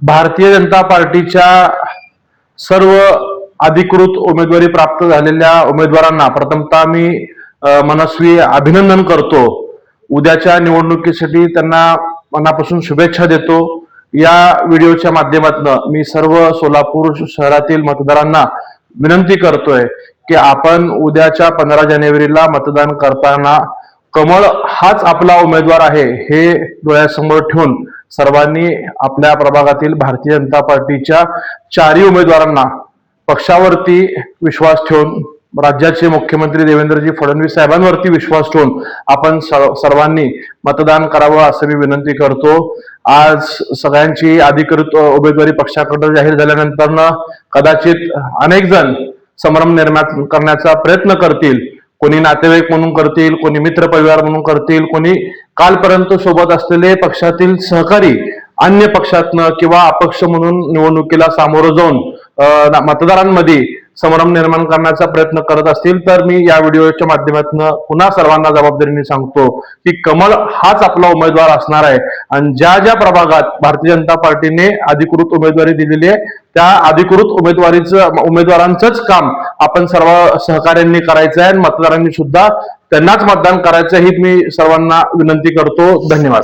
भारतीय जनता पार्टीच्या सर्व अधिकृत उमेदवारी प्राप्त झालेल्या उमेदवारांना प्रथमतः मी मनस्वी अभिनंदन करतो। उद्याच्या निवडणुकीसाठी त्यांना मनापासून शुभेच्छा देतो। या व्हिडिओच्या माध्यमातून मी सर्व सोलापूर शहरातील मतदारांना विनंती करतोय की आपण उद्याच्या 15 जानेवारीला मतदान करताना कमळ हाच आपला उमेदवार आहे हे डोळ्यासमोर ठेवून सर्वांनी आपल्या प्रभागातील भारतीय जनता पार्टीच्या चारही उमेदवारांना पक्षावरती विश्वास ठेवून राज्याचे मुख्यमंत्री देवेंद्रजी फडणवीस साहेबांवरती विश्वास ठेवून आपण सर्वांनी मतदान करावं असं मी विनंती करतो। आज सगळ्यांची अधिकृत उमेदवारी पक्षाकडे जाहीर झाल्यानंतर कदाचित अनेक जण संभ्रम निर्माण करण्याचा प्रयत्न करतील। कोणी नातेवाईक म्हणून करतील, कोणी मित्र परिवार म्हणून करतील, कोणी कालपर्यंत सोबत असलेले पक्षातील सहकारी अन्य पक्षातनं किंवा अपक्ष म्हणून निवडणुकीला सामोरं जाऊन मतदारांमध्ये संभ्रम निर्माण करण्याचा प्रयत्न करत असतील तर मी या व्हिडिओच्या माध्यमातून पुन्हा सर्वांना जबाबदारीने सांगतो की कमळ हाच आपला उमेदवार असणार आहे आणि ज्या ज्या प्रभागात भारतीय जनता पार्टीने अधिकृत उमेदवारी दिलेली आहे त्या अधिकृत उमेदवारांचंच काम आपण सर्व सहकार्यांनी करायचं आहे आणि मतदारांनी सुद्धा त्यांनाच मतदान करायचं ही मी सर्वांना विनंती करतो। धन्यवाद।